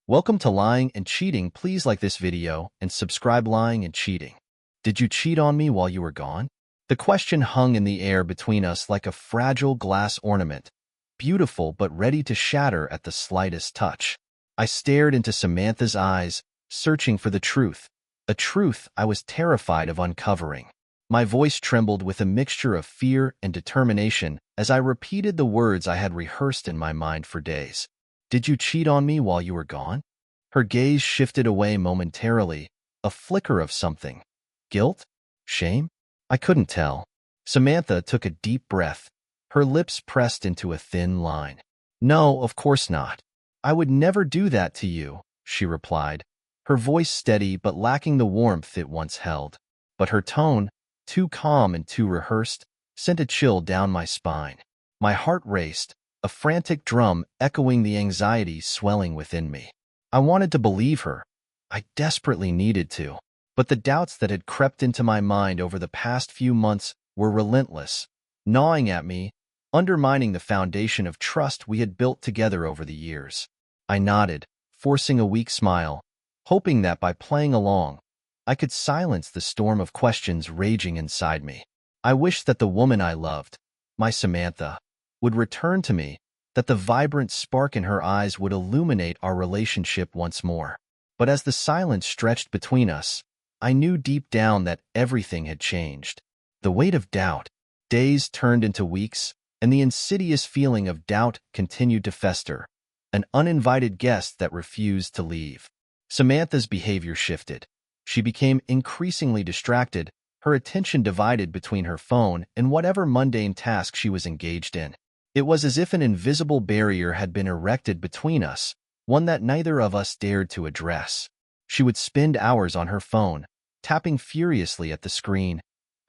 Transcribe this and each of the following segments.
Welcome to Lying and Cheating. Please like this video and subscribe. Lying and cheating. Did you cheat on me while you were gone? The question hung in the air between us like a fragile glass ornament, beautiful but ready to shatter at the slightest touch. I stared into Samantha's eyes, searching for the truth, a truth I was terrified of uncovering. My voice trembled with a mixture of fear and determination as I repeated the words I had rehearsed in my mind for days. Did you cheat on me while you were gone? Her gaze shifted away momentarily, a flicker of something. Guilt? Shame? I couldn't tell. Samantha took a deep breath, her lips pressed into a thin line. No, of course not. I would never do that to you, she replied, her voice steady but lacking the warmth it once held. But her tone, too calm and too rehearsed, sent a chill down my spine. My heart raced, a frantic drum echoing the anxiety swelling within me. I wanted to believe her. I desperately needed to. But the doubts that had crept into my mind over the past few months were relentless, gnawing at me, undermining the foundation of trust we had built together over the years. I nodded, forcing a weak smile, hoping that by playing along, I could silence the storm of questions raging inside me. I wished that the woman I loved, my Samantha, would return to me, that the vibrant spark in her eyes would illuminate our relationship once more. But as the silence stretched between us, I knew deep down that everything had changed. The weight of doubt, days turned into weeks, and the insidious feeling of doubt continued to fester, an uninvited guest that refused to leave. Samantha's behavior shifted. She became increasingly distracted, her attention divided between her phone and whatever mundane task she was engaged in. It was as if an invisible barrier had been erected between us, one that neither of us dared to address. She would spend hours on her phone, tapping furiously at the screen,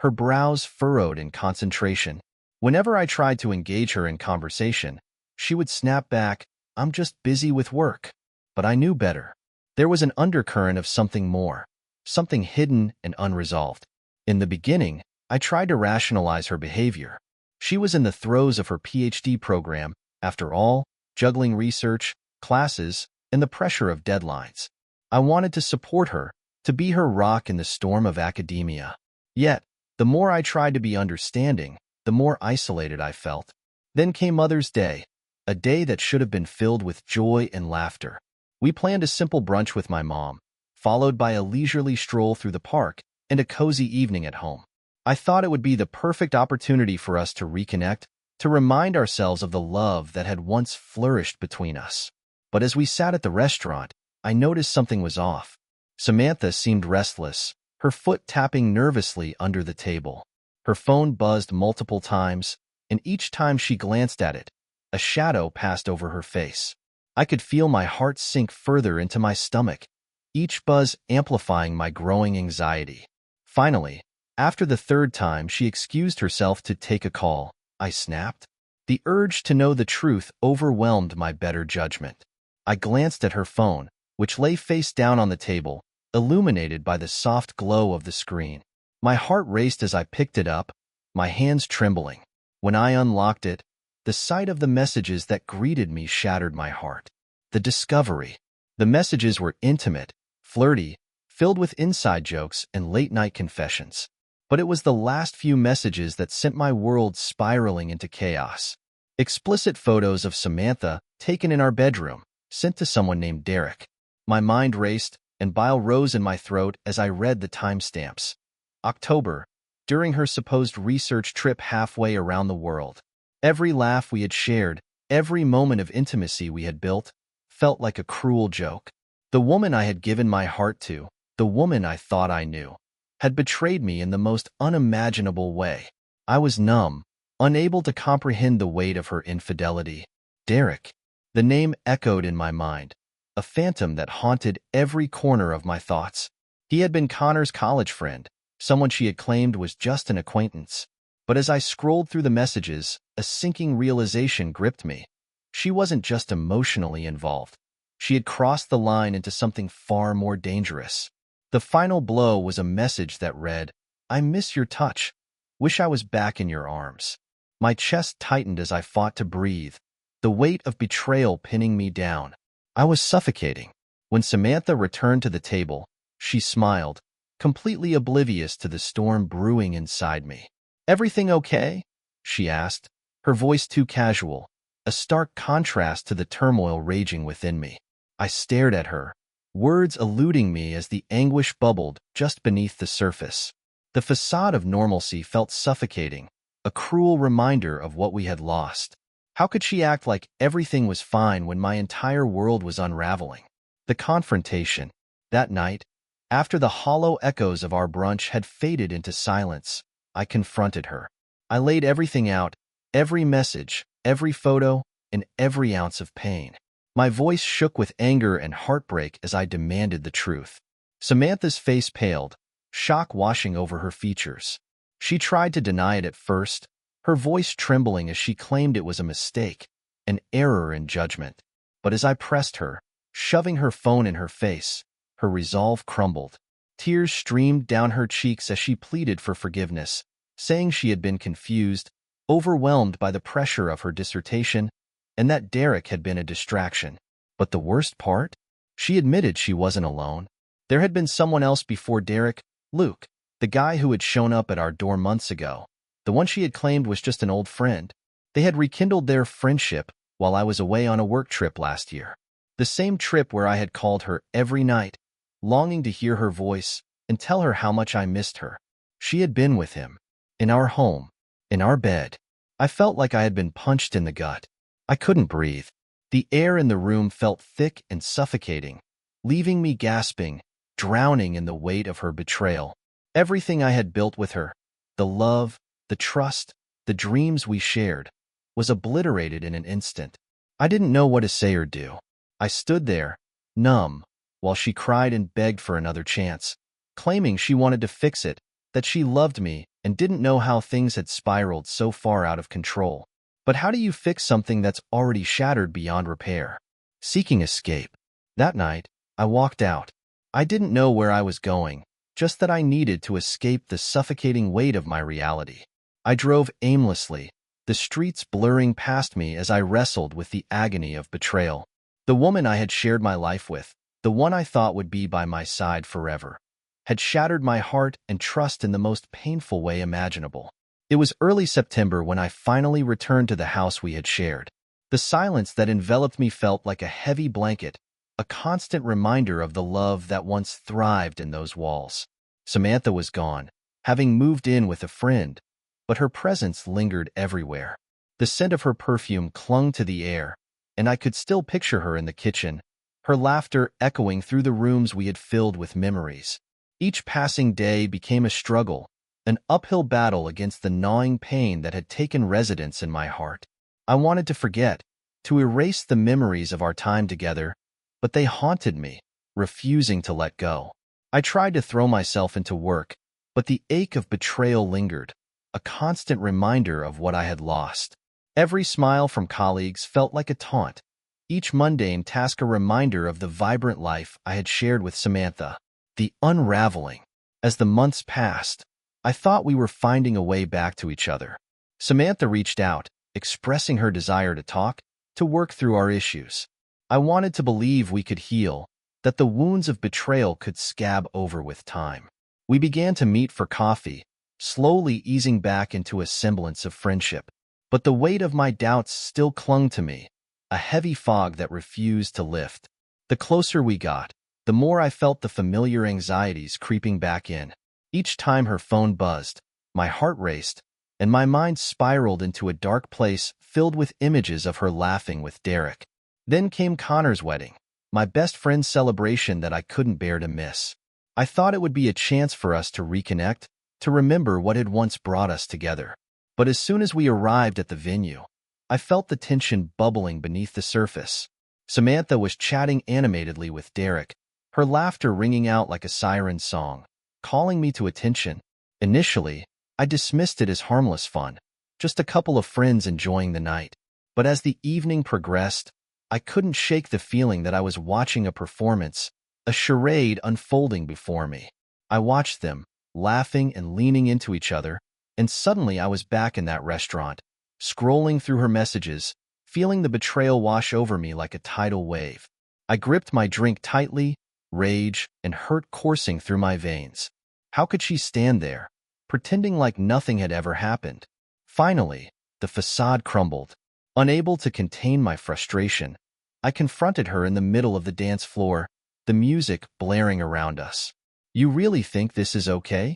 her brows furrowed in concentration. Whenever I tried to engage her in conversation, she would snap back, "I'm just busy with work." But I knew better. There was an undercurrent of something more, something hidden and unresolved. In the beginning, I tried to rationalize her behavior. She was in the throes of her PhD program, after all, juggling research, classes, and the pressure of deadlines. I wanted to support her, to be her rock in the storm of academia. Yet, the more I tried to be understanding, the more isolated I felt. Then came Mother's Day, a day that should have been filled with joy and laughter. We planned a simple brunch with my mom, followed by a leisurely stroll through the park and a cozy evening at home. I thought it would be the perfect opportunity for us to reconnect, to remind ourselves of the love that had once flourished between us. But as we sat at the restaurant, I noticed something was off. Samantha seemed restless, her foot tapping nervously under the table. Her phone buzzed multiple times, and each time she glanced at it, a shadow passed over her face. I could feel my heart sink further into my stomach, each buzz amplifying my growing anxiety. Finally, after the third time she excused herself to take a call, I snapped. The urge to know the truth overwhelmed my better judgment. I glanced at her phone, which lay face down on the table, illuminated by the soft glow of the screen. My heart raced as I picked it up, my hands trembling. When I unlocked it, the sight of the messages that greeted me shattered my heart. The discovery. The messages were intimate, flirty, filled with inside jokes and late-night confessions. But it was the last few messages that sent my world spiraling into chaos. Explicit photos of Samantha, taken in our bedroom, sent to someone named Derek. My mind raced, and bile rose in my throat as I read the timestamps. October, during her supposed research trip halfway around the world. Every laugh we had shared, every moment of intimacy we had built, felt like a cruel joke. The woman I had given my heart to, the woman I thought I knew, had betrayed me in the most unimaginable way. I was numb, unable to comprehend the weight of her infidelity. Derek. The name echoed in my mind, a phantom that haunted every corner of my thoughts. He had been Connor's college friend, someone she had claimed was just an acquaintance. But as I scrolled through the messages, a sinking realization gripped me. She wasn't just emotionally involved. She had crossed the line into something far more dangerous. The final blow was a message that read, "I miss your touch. Wish I was back in your arms." My chest tightened as I fought to breathe, the weight of betrayal pinning me down. I was suffocating. When Samantha returned to the table, she smiled, completely oblivious to the storm brewing inside me. "Everything okay?" she asked, her voice too casual, a stark contrast to the turmoil raging within me. I stared at her, words eluding me as the anguish bubbled just beneath the surface. The facade of normalcy felt suffocating, a cruel reminder of what we had lost. How could she act like everything was fine when my entire world was unraveling? The confrontation, that night, after the hollow echoes of our brunch had faded into silence, I confronted her. I laid everything out, every message, every photo, and every ounce of pain. My voice shook with anger and heartbreak as I demanded the truth. Samantha's face paled, shock washing over her features. She tried to deny it at first, her voice trembling as she claimed it was a mistake, an error in judgment. But as I pressed her, shoving her phone in her face, her resolve crumbled. Tears streamed down her cheeks as she pleaded for forgiveness, saying she had been confused, overwhelmed by the pressure of her dissertation, and that Derek had been a distraction. But the worst part? She admitted she wasn't alone. There had been someone else before Derek, Luke, the guy who had shown up at our door months ago, the one she had claimed was just an old friend. They had rekindled their friendship while I was away on a work trip last year. The same trip where I had called her every night, longing to hear her voice and tell her how much I missed her. She had been with him, in our home, in our bed. I felt like I had been punched in the gut. I couldn't breathe. The air in the room felt thick and suffocating, leaving me gasping, drowning in the weight of her betrayal. Everything I had built with her, the love, the trust, the dreams we shared, was obliterated in an instant. I didn't know what to say or do. I stood there, numb, while she cried and begged for another chance, claiming she wanted to fix it, that she loved me and didn't know how things had spiraled so far out of control. But how do you fix something that's already shattered beyond repair? Seeking escape. That night, I walked out. I didn't know where I was going, just that I needed to escape the suffocating weight of my reality. I drove aimlessly, the streets blurring past me as I wrestled with the agony of betrayal. The woman I had shared my life with, the one I thought would be by my side forever, had shattered my heart and trust in the most painful way imaginable. It was early September when I finally returned to the house we had shared. The silence that enveloped me felt like a heavy blanket, a constant reminder of the love that once thrived in those walls. Samantha was gone, having moved in with a friend, but her presence lingered everywhere. The scent of her perfume clung to the air, and I could still picture her in the kitchen, her laughter echoing through the rooms we had filled with memories. Each passing day became a struggle, an uphill battle against the gnawing pain that had taken residence in my heart. I wanted to forget, to erase the memories of our time together, but they haunted me, refusing to let go. I tried to throw myself into work, but the ache of betrayal lingered, a constant reminder of what I had lost. Every smile from colleagues felt like a taunt, each mundane task a reminder of the vibrant life I had shared with Samantha. The unraveling. As the months passed, I thought we were finding a way back to each other. Samantha reached out, expressing her desire to talk, to work through our issues. I wanted to believe we could heal, that the wounds of betrayal could scab over with time. We began to meet for coffee, slowly easing back into a semblance of friendship. But the weight of my doubts still clung to me, a heavy fog that refused to lift. The closer we got, the more I felt the familiar anxieties creeping back in. Each time her phone buzzed, my heart raced, and my mind spiraled into a dark place filled with images of her laughing with Derek. Then came Connor's wedding, my best friend's celebration that I couldn't bear to miss. I thought it would be a chance for us to reconnect, to remember what had once brought us together. But as soon as we arrived at the venue, I felt the tension bubbling beneath the surface. Samantha was chatting animatedly with Derek, her laughter ringing out like a siren song, calling me to attention. Initially, I dismissed it as harmless fun, just a couple of friends enjoying the night. But as the evening progressed, I couldn't shake the feeling that I was watching a performance, a charade unfolding before me. I watched them, laughing and leaning into each other, and suddenly I was back in that restaurant, scrolling through her messages, feeling the betrayal wash over me like a tidal wave. I gripped my drink tightly, rage and hurt coursing through my veins. How could she stand there, pretending like nothing had ever happened? Finally, the facade crumbled. Unable to contain my frustration, I confronted her in the middle of the dance floor, the music blaring around us. "You really think this is okay?"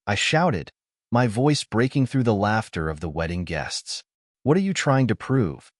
I shouted, my voice breaking through the laughter of the wedding guests. "What are you trying to prove?"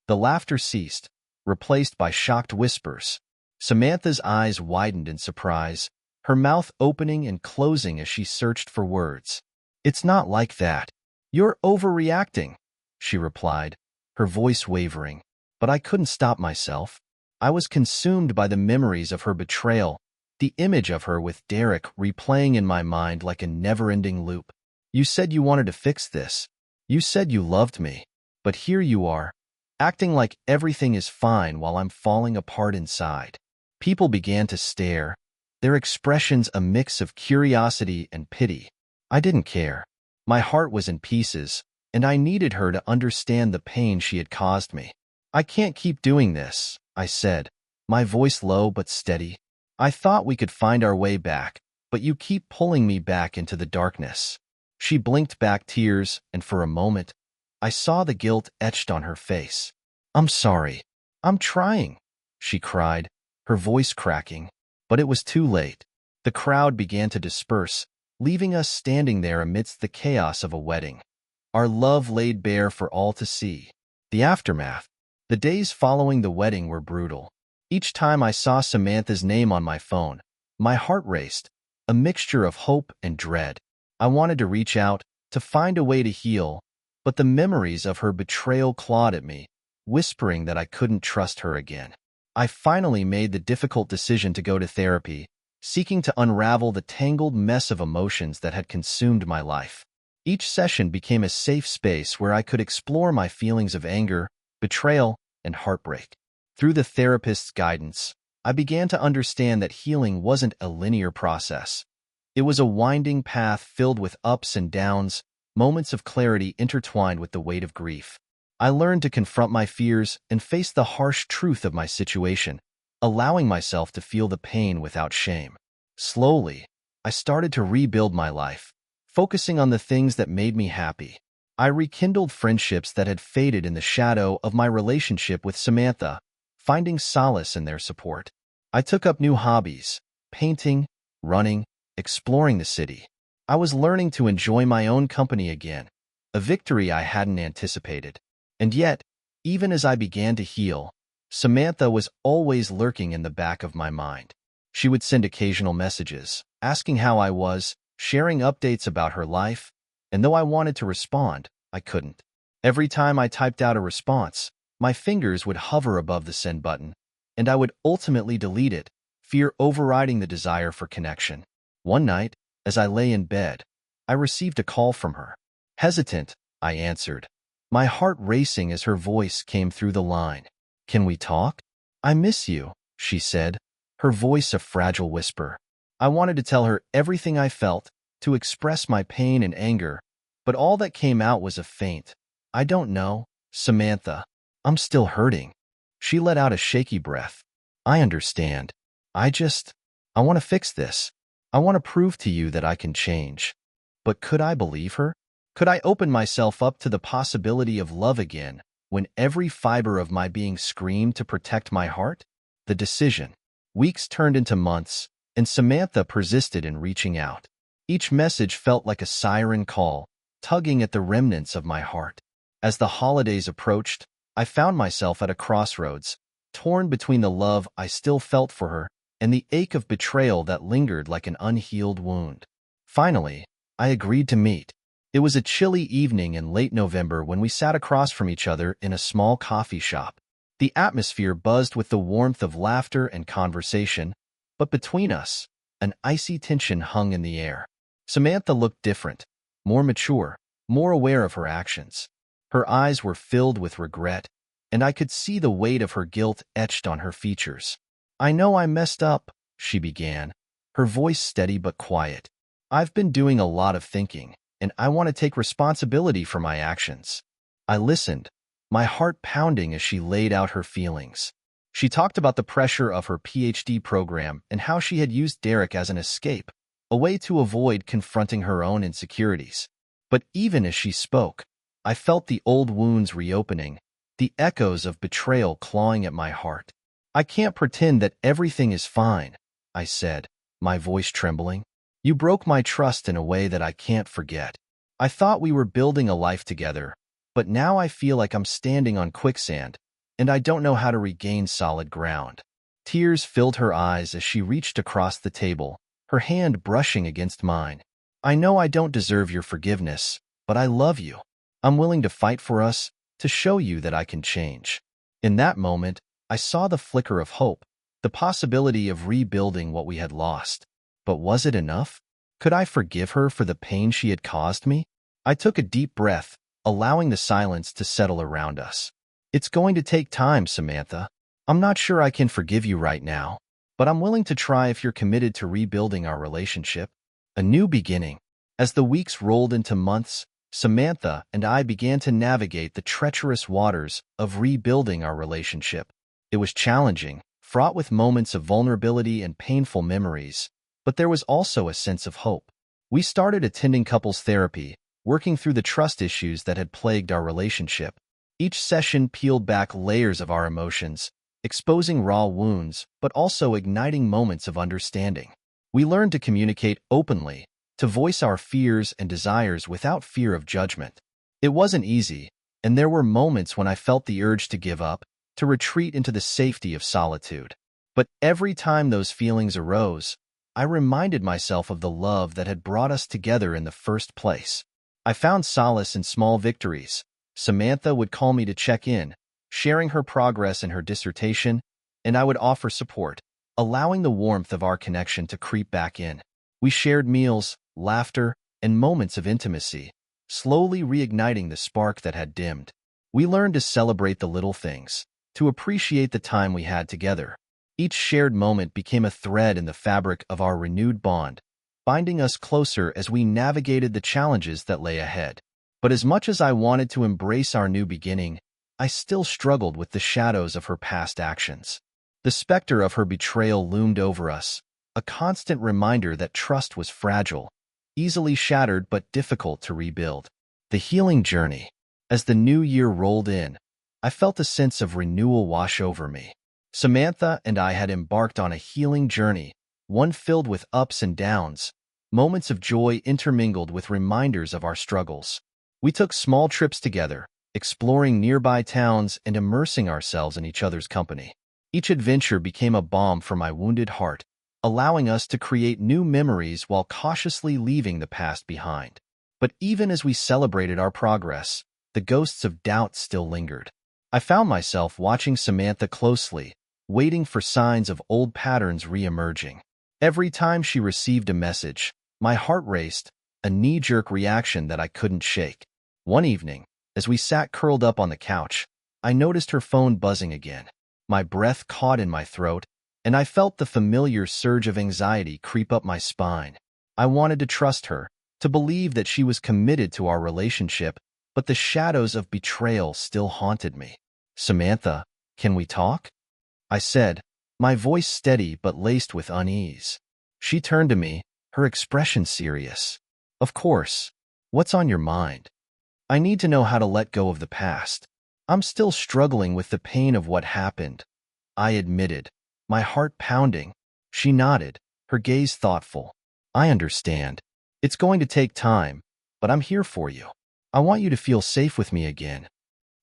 The laughter ceased, replaced by shocked whispers. Samantha's eyes widened in surprise, her mouth opening and closing as she searched for words. "It's not like that. You're overreacting," she replied, her voice wavering. But I couldn't stop myself. I was consumed by the memories of her betrayal, the image of her with Derek replaying in my mind like a never-ending loop. "You said you wanted to fix this. You said you loved me. But here you are, acting like everything is fine while I'm falling apart inside." People began to stare, their expressions a mix of curiosity and pity. I didn't care. My heart was in pieces, and I needed her to understand the pain she had caused me. "I can't keep doing this," I said, my voice low but steady. "I thought we could find our way back, but you keep pulling me back into the darkness." She blinked back tears, and for a moment, I saw the guilt etched on her face. "I'm sorry. I'm trying," she cried, her voice cracking. But it was too late. The crowd began to disperse, leaving us standing there amidst the chaos of a wedding. Our love laid bare for all to see. The aftermath. The days following the wedding were brutal. Each time I saw Samantha's name on my phone, my heart raced, a mixture of hope and dread. I wanted to reach out, to find a way to heal, but the memories of her betrayal clawed at me, whispering that I couldn't trust her again. I finally made the difficult decision to go to therapy, seeking to unravel the tangled mess of emotions that had consumed my life. Each session became a safe space where I could explore my feelings of anger, betrayal, and heartbreak. Through the therapist's guidance, I began to understand that healing wasn't a linear process. It was a winding path filled with ups and downs, moments of clarity intertwined with the weight of grief. I learned to confront my fears and face the harsh truth of my situation, allowing myself to feel the pain without shame. Slowly, I started to rebuild my life, focusing on the things that made me happy. I rekindled friendships that had faded in the shadow of my relationship with Samantha, finding solace in their support. I took up new hobbies, painting, running, exploring the city. I was learning to enjoy my own company again, a victory I hadn't anticipated. And yet, even as I began to heal, Samantha was always lurking in the back of my mind. She would send occasional messages, asking how I was, sharing updates about her life, and though I wanted to respond, I couldn't. Every time I typed out a response, my fingers would hover above the send button, and I would ultimately delete it, fear overriding the desire for connection. One night, as I lay in bed, I received a call from her. Hesitant, I answered, my heart racing as her voice came through the line. "Can we talk?" "I miss you," she said, her voice a fragile whisper. I wanted to tell her everything I felt, to express my pain and anger, but all that came out was a faint, "I don't know, Samantha. I'm still hurting." She let out a shaky breath. "I understand. I want to fix this. I want to prove to you that I can change." But could I believe her? Could I open myself up to the possibility of love again when every fiber of my being screamed to protect my heart? The decision. Weeks turned into months, and Samantha persisted in reaching out. Each message felt like a siren call, tugging at the remnants of my heart. As the holidays approached, I found myself at a crossroads, torn between the love I still felt for her and the ache of betrayal that lingered like an unhealed wound. Finally, I agreed to meet. It was a chilly evening in late November when we sat across from each other in a small coffee shop. The atmosphere buzzed with the warmth of laughter and conversation, but between us, an icy tension hung in the air. Samantha looked different, more mature, more aware of her actions. Her eyes were filled with regret, and I could see the weight of her guilt etched on her features. "I know I messed up," she began, her voice steady but quiet. "I've been doing a lot of thinking, and I want to take responsibility for my actions." I listened, my heart pounding as she laid out her feelings. She talked about the pressure of her PhD program and how she had used Derek as an escape, a way to avoid confronting her own insecurities. But even as she spoke, I felt the old wounds reopening, the echoes of betrayal clawing at my heart. "I can't pretend that everything is fine," I said, my voice trembling. "You broke my trust in a way that I can't forget. I thought we were building a life together, but now I feel like I'm standing on quicksand, and I don't know how to regain solid ground." Tears filled her eyes as she reached across the table, her hand brushing against mine. "I know I don't deserve your forgiveness, but I love you. I'm willing to fight for us, to show you that I can change." In that moment, I saw the flicker of hope, the possibility of rebuilding what we had lost. But was it enough? Could I forgive her for the pain she had caused me? I took a deep breath, allowing the silence to settle around us. "It's going to take time, Samantha. I'm not sure I can forgive you right now, but I'm willing to try if you're committed to rebuilding our relationship." A new beginning. As the weeks rolled into months, Samantha and I began to navigate the treacherous waters of rebuilding our relationship. It was challenging, fraught with moments of vulnerability and painful memories, but there was also a sense of hope. We started attending couples therapy, working through the trust issues that had plagued our relationship. Each session peeled back layers of our emotions, exposing raw wounds, but also igniting moments of understanding. We learned to communicate openly, to voice our fears and desires without fear of judgment. It wasn't easy, and there were moments when I felt the urge to give up, to retreat into the safety of solitude. But every time those feelings arose, I reminded myself of the love that had brought us together in the first place. I found solace in small victories. Samantha would call me to check in, sharing her progress in her dissertation, and I would offer support, allowing the warmth of our connection to creep back in. We shared meals, laughter, and moments of intimacy, slowly reigniting the spark that had dimmed. We learned to celebrate the little things, to appreciate the time we had together. Each shared moment became a thread in the fabric of our renewed bond, binding us closer as we navigated the challenges that lay ahead. But as much as I wanted to embrace our new beginning, I still struggled with the shadows of her past actions. The specter of her betrayal loomed over us, a constant reminder that trust was fragile, easily shattered but difficult to rebuild. The healing journey. As the new year rolled in, I felt a sense of renewal wash over me. Samantha and I had embarked on a healing journey, one filled with ups and downs, moments of joy intermingled with reminders of our struggles. We took small trips together, exploring nearby towns and immersing ourselves in each other's company. Each adventure became a balm for my wounded heart, allowing us to create new memories while cautiously leaving the past behind. But even as we celebrated our progress, the ghosts of doubt still lingered. I found myself watching Samantha closely, waiting for signs of old patterns re-emerging. Every time she received a message, my heart raced, a knee-jerk reaction that I couldn't shake. One evening, as we sat curled up on the couch, I noticed her phone buzzing again. My breath caught in my throat, and I felt the familiar surge of anxiety creep up my spine. I wanted to trust her, to believe that she was committed to our relationship, but the shadows of betrayal still haunted me. "Samantha, can we talk?" I said, my voice steady but laced with unease. She turned to me, her expression serious. "Of course. What's on your mind?" "I need to know how to let go of the past. I'm still struggling with the pain of what happened," I admitted, my heart pounding. She nodded, her gaze thoughtful. "I understand. It's going to take time, but I'm here for you. I want you to feel safe with me again."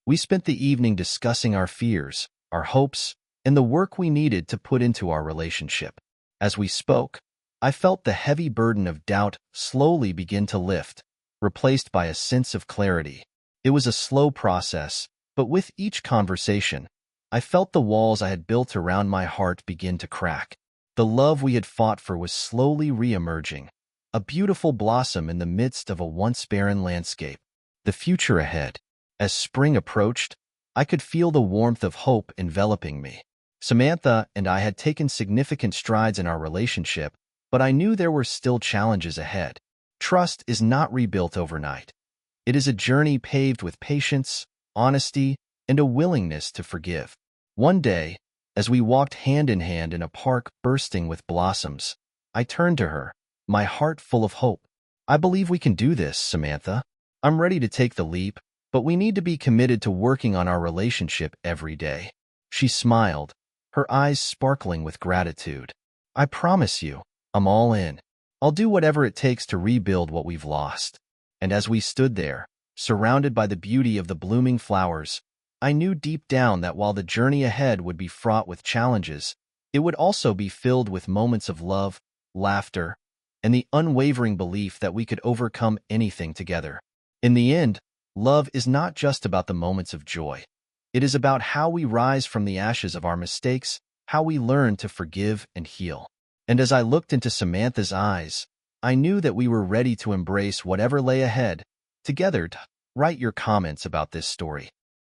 We spent the evening discussing our fears, our hopes, and the work we needed to put into our relationship. As we spoke, I felt the heavy burden of doubt slowly begin to lift, replaced by a sense of clarity. It was a slow process, but with each conversation, I felt the walls I had built around my heart begin to crack. The love we had fought for was slowly re-emerging, a beautiful blossom in the midst of a once barren landscape. The future ahead. As spring approached, I could feel the warmth of hope enveloping me. Samantha and I had taken significant strides in our relationship, but I knew there were still challenges ahead. Trust is not rebuilt overnight. It is a journey paved with patience, honesty, and a willingness to forgive. One day, As we walked hand in hand in a park bursting with blossoms, I turned to her, my heart full of hope. I believe we can do this, Samantha. I'm ready to take the leap, but we need to be committed to working on our relationship every day. She smiled, her eyes sparkling with gratitude. I promise you, I'm all in. I'll do whatever it takes to rebuild what we've lost. And as we stood there, surrounded by the beauty of the blooming flowers, I knew deep down that while the journey ahead would be fraught with challenges, it would also be filled with moments of love, laughter, and the unwavering belief that we could overcome anything together. In the end, love is not just about the moments of joy. It is about how we rise from the ashes of our mistakes, how we learn to forgive and heal. And as I looked into Samantha's eyes, I knew that we were ready to embrace whatever lay ahead. Together, write your comments about this story.